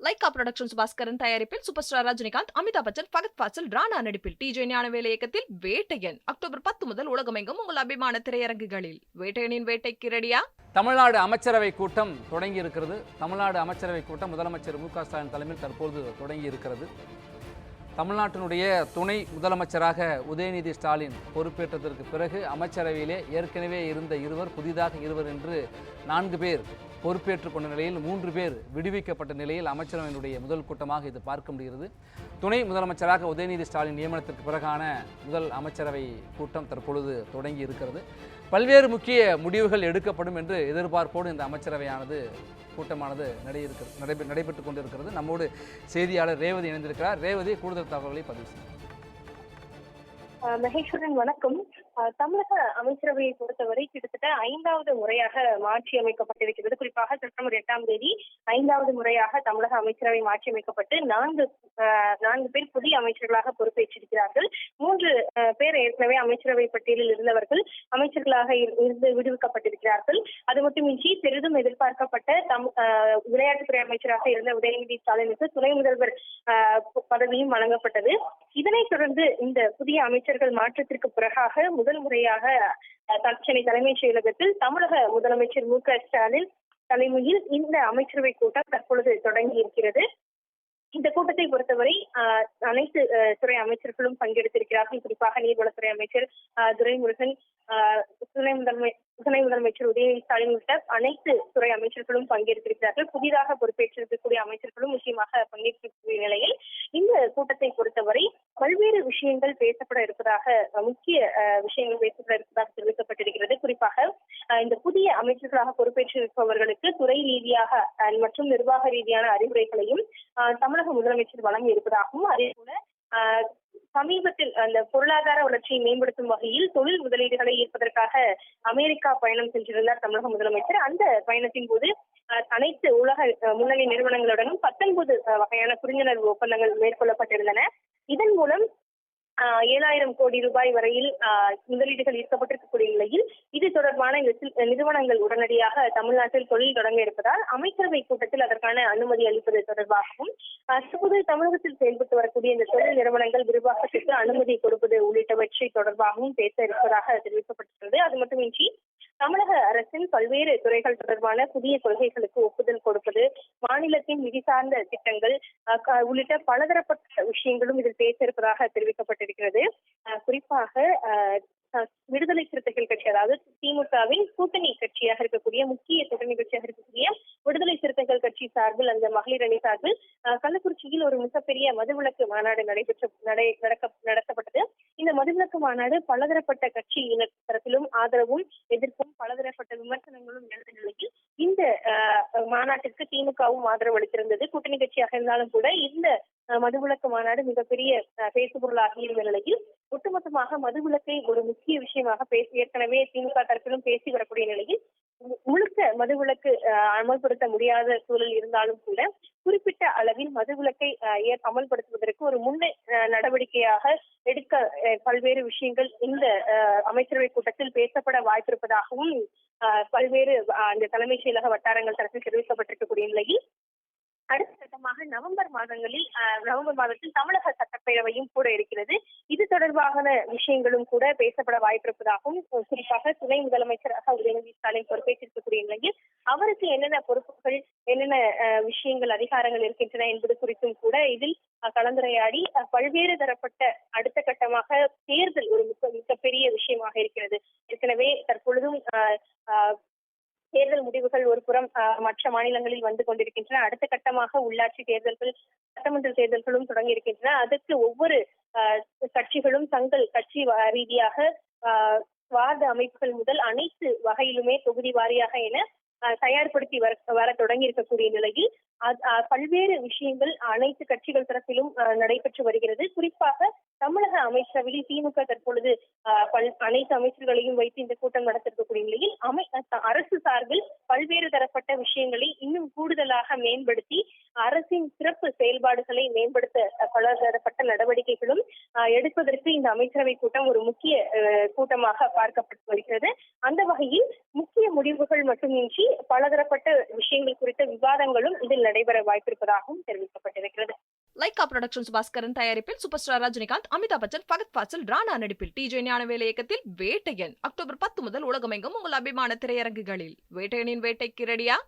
Lyca productions Bhaskaran தயாரிப்பில் super star Rajinikanth, Amitabh Bachchan, Fahadh Fazil, Rana நடிப்பில் DJ Gnanavel இயக்கத்தில் வேட்டையன் அக்டோபர் 10 முதல் உலகமெங்கும் உங்கள் அபிமான திரையரங்குகளில். வேட்டையனின் வேட்டைக்கு ரெடியா? தமிழ்நாடு அமைச்சரவை கூட்டம் தொடங்கி இருக்கிறது. தமிழ்நாடு அமைச்சரவை கூட்டம் முதலமைச்சர் மு.க. ஸ்டாலின் தலைமையில் தற்போது தொடங்கி இருக்கிறது. தமிழ்நாட்டினுடைய துணை முதலமைச்சராக உதயநிதி ஸ்டாலின் பொறுப்பேற்றதற்கு பிறகு அமைச்சரவையிலே ஏற்கனவே இருந்த இருவர், புதிதாக இருவர் என்று 4 பேர் பொறுப்பேற்றுக் கொண்ட நிலையில் 3 பேர் விடுவிக்கப்பட்ட நிலையில் அமைச்சரவையினுடைய முதல் கூட்டமாக இது பார்க்க முடிகிறது. துணை முதலமைச்சராக உதயநிதி ஸ்டாலின் நியமனத்திற்கு பிறகான முதல் அமைச்சரவை கூட்டம் தற்பொழுது தொடங்கி இருக்கிறது. பல்வேறு முக்கிய முடிவுகள் எடுக்கப்படும் என்று எதிர்பார்ப்போடு இந்த அமைச்சரவையானது கூட்டமானது நடைபெற்றுக் கொண்டிருக்கிறது. நம்மோடு செய்தியாளர் ரேவதி இணைந்திருக்கிறார். ரேவதி, கூடுதல் தகவல்களை பதிவு செய்யும். மகேஸ்வரன், வணக்கம். தமிழக அமைச்சரவையை பொறுத்தவரை கிட்டத்தட்ட 5வது முறையாக மாற்றி அமைக்கப்பட்டிருக்கிறது. குறிப்பாக செப்டம்பர் 8ஆம் தேதி 5வது முறையாக தமிழக அமைச்சரவை மாற்றி அமைக்கப்பட்டு 4 பேர் புதிய அமைச்சர்களாக பொறுப்பேற்றிருக்கிறார்கள். 3 பேர் ஏற்கனவே அமைச்சரவை பட்டியலில் இருந்தவர்கள் அமைச்சர்களாக இருந்து விடுவிக்கப்பட்டிருக்கிறார்கள். அது மட்டுமின்றி பெரிதும் எதிர்பார்க்கப்பட்ட விளையாட்டுத்துறை அமைச்சராக இருந்த உதயநிதி ஸ்டாலினுக்கு துணை முதல்வர் பதவியும் வழங்கப்பட்டது. இதனைத் தொடர்ந்து இந்த புதிய அமைச்சர்கள் மாற்றத்திற்கு பிறகாக முதல் முறையாக சென்னை தலைமைச் செயலகத்தில் தமிழக முதலமைச்சர் மு.க. ஸ்டாலின் தலைமையில் இந்த அமைச்சரவை கூட்டம் தற்பொழுது தொடங்கி இருக்கிறது. இந்த கூட்டத்தை பொறுத்தவரை அனைத்து துறை அமைச்சர்களும் பங்கெடுத்திருக்கிறார்கள். குறிப்பாக நீர்வளத்துறை அமைச்சர் துரைமுருகன், துணை முதலமைச்சர் உதயநிதி ஸ்டாலின் உள்ளிட்ட அனைத்து துறை அமைச்சர்களும் பங்கேற்றிருக்கிறார்கள். புதிதாக பொறுப்பேற்றிருக்கக்கூடிய அமைச்சர்களும் முக்கியமாக பங்கேற்கக்கூடிய நிலையில் இந்த கூட்டத்தை பொறுத்தவரை பல்வேறு விஷயங்கள் பேசப்பட இருப்பதாக, முக்கிய விஷயங்கள் பேசப்பட இருப்பதாக தெரிவிக்கப்பட்டிருக்கிறது. குறிப்பாக இந்த புதிய அமைச்சர்களாக பொறுப்பேற்றிருப்பவர்களுக்கு துறை ரீதியாக மற்றும் நிர்வாக ரீதியான அறிவுரைகளையும் தமிழக முதலமைச்சர் வழங்கி இருப்பதாகவும், அதே போல சமீபத்தில் அந்த பொருளாதார வளர்ச்சியை மேம்படுத்தும் வகையில் தொழில் முதலீடுகளை ஈர்ப்பதற்காக அமெரிக்கா பயணம் சென்றிருந்தார் தமிழக முதலமைச்சர். அந்த பயணத்தின் போது அனைத்து உலக முன்னணி நிறுவனங்களுடனும் 19 வகையான புரிந்துணர்வு ஒப்பந்தங்கள் மேற்கொள்ளப்பட்டிருந்தன. இதன் மூலம் 7,000 கோடி ரூபாய் வரையில் முதலீடுகள் ஈர்க்கப்பட்டிருக்கக்கூடிய நிலையில் இது தொடர்பான நிறுவனங்கள் உடனடியாக தமிழ்நாட்டில் தொழில் தொடங்க இருப்பதால் அமைச்சரவை கூட்டத்தில் அதற்கான அனுமதி அளிப்பது தொடர்பாகவும், தற்போது தமிழகத்தில் செயல்பட்டு வரக்கூடிய இந்த தொழில் நிறுவனங்கள் விரிவாக்கத்திற்கு அனுமதி கொடுப்பது உள்ளிட்டவற்றை தொடர்பாகவும் பேச இருப்பதாக தெரிவிக்கப்பட்டுள்ளது. அது மட்டுமின்றி தமிழக அரசின் பல்வேறு துறைகள் தொடர்பான புதிய கொள்கைகளுக்கு ஒப்புதல் கொடுப்பது, மாநிலத்தின் நிதி சார்ந்த திட்டங்கள் உள்ளிட்ட பலதரப்பட்ட விஷயங்களும் இதில் பேச இருப்பதாக தெரிவிக்கப்பட்டிருக்கிறது. குறிப்பாக விடுதலை சிறுத்தைகள் கட்சி, அதாவது திமுகவின் கூட்டணி கட்சியாக இருக்கக்கூடிய, முக்கிய கூட்டணி கட்சியாக இருக்கக்கூடிய விடுதலை சிறுத்தைகள் கட்சி சார்பில், அந்த மகளிர் அணி சார்பில் கள்ளக்குறிச்சியில் ஒரு மிகப்பெரிய மதுவிலக்கு மாநாடு நடத்தப்பட்டது. இந்த மதுவிலக்கு மாநாடு பலதரப்பட்ட கட்சியினர் தரப்பிலும் ஆதரவும் எதிர்ப்பும் பலதரப்பட்ட விமர்சனங்களும் எழுந்த நிலையில் இந்த மாநாட்டிற்கு திமுகவும் ஆதரவு அளித்திருந்தது. கூட்டணி கட்சியாக இருந்தாலும் கூட இந்த மதுவிலக்கு மாநாடு மிகப்பெரிய பேசுபொருளாகி இருந்த நிலையில் ஒட்டுமொத்தமாக மதுவிலக்கை ஒரு முக்கிய விஷயமாக ஏற்கனவே திமுக தரப்பிலும் பேசி வரக்கூடிய நிலையில் முழுக்க மதுவிலக்கு அமல்படுத்த முடியாத சூழல் இருந்தாலும் கூட குறிப்பிட்ட அளவில் மதுவிலக்கை அமல்படுத்துவதற்கு ஒரு முன்னே நடவடிக்கையாக எடுக்க பல்வேறு விஷயங்கள் இந்த அமைச்சரவை கூட்டத்தில் பேசப்பட வாய்ப்பிருப்பதாகவும் பல்வேறு அந்த தலைமைச் செயலக வட்டாரங்கள் தரப்பில் தெரிவிக்கப்பட்டிருக்கக்கூடிய நிலையில் அடுத்த கட்டமாக நவம்பர் மாதத்தில் தமிழக சட்டப்பேரவையும் கூட இருக்கிறது. இது தொடர்பான விஷயங்களும் கூட பேசப்பட வாய்ப்பிருப்பதாகவும், குறிப்பாக துணை முதலமைச்சராக உதயநிதி ஸ்டாலின் பொறுப்பேற்றிருக்கக்கூடிய நிலையில் அவருக்கு என்னென்ன பொறுப்புகள், என்னென்ன விஷயங்கள், அதிகாரங்கள் இருக்கின்றன என்பது குறித்தும் கூட இதில் கலந்துரையாடி பல்வேறு தரப்பட்ட அடுத்த கட்டமாக தேர்தல் ஒரு மிகப்பெரிய விஷயமாக இருக்கிறது. ஏற்கனவே தற்பொழுதும் தேர்தல் முடிவுகள் ஒரு புறம் மற்ற மாநிலங்களில் வந்து கொண்டிருக்கின்றன. அடுத்த கட்டமாக உள்ளாட்சி தேர்தல்கள், சட்டமன்ற தேர்தல்களும் தொடங்கி இருக்கின்றன. அதற்கு ஒவ்வொரு கட்சிகளும் தங்கள் கட்சி ரீதியாக வார்டு அமைப்புகள் முதல் அனைத்து வகையிலுமே தொகுதி வாரியாக என தயார்படுத்தி வர தொடங்கி இருக்கக்கூடிய நிலையில் பல்வேறு விஷயங்கள் அனைத்து கட்சிகள் தரப்பிலும் நடைபெற்று வருகிறது. குறிப்பாக தமிழக அமைச்சரவையில் திமுக தற்பொழுது அனைத்து அமைச்சர்களையும் வைத்து இந்த கூட்டம் நடத்திருக்கக்கூடிய நிலையில் அரசு சார்பில் பல்வேறு தரப்பட்ட விஷயங்களை இன்னும் கூடுதலாக மேம்படுத்தி அரசின் சிறப்பு செயல்பாடுகளை மேம்படுத்த பலதரப்பட்ட நடவடிக்கைகளும் எடுப்பதற்கு இந்த அமைச்சரவை கூட்டம் ஒரு முக்கிய கூட்டமாக பார்க்கப்பட்டு வருகிறது. அந்த வகையில் முக்கிய முடிவுகள் மட்டுமின்றி பலதரப்பட்ட விஷயங்கள் குறித்த விவாதங்களும் இதில் நடைபெற வாய்ப்பிருப்பதாகவும் தெரிவிக்கப்பட்டிருக்கிறது. லைகா புரொடக்ஷன்ஸ் பாஸ்கரன் தயாரிப்பில் சூப்பர் ஸ்டார் ரஜினிகாந்த், அமிதாப் பச்சன், ஃபகத் ஃபாசில், ராணா நடிப்பில் டிஜே ஞானவேல் இயக்கத்தில் வேட்டையன் அக்டோபர் 10 முதல் உலகமெங்கும் உங்கள் அபிமான திரையரங்குகளில். வேட்டையனின் வேட்டைக்கு ரெடியா?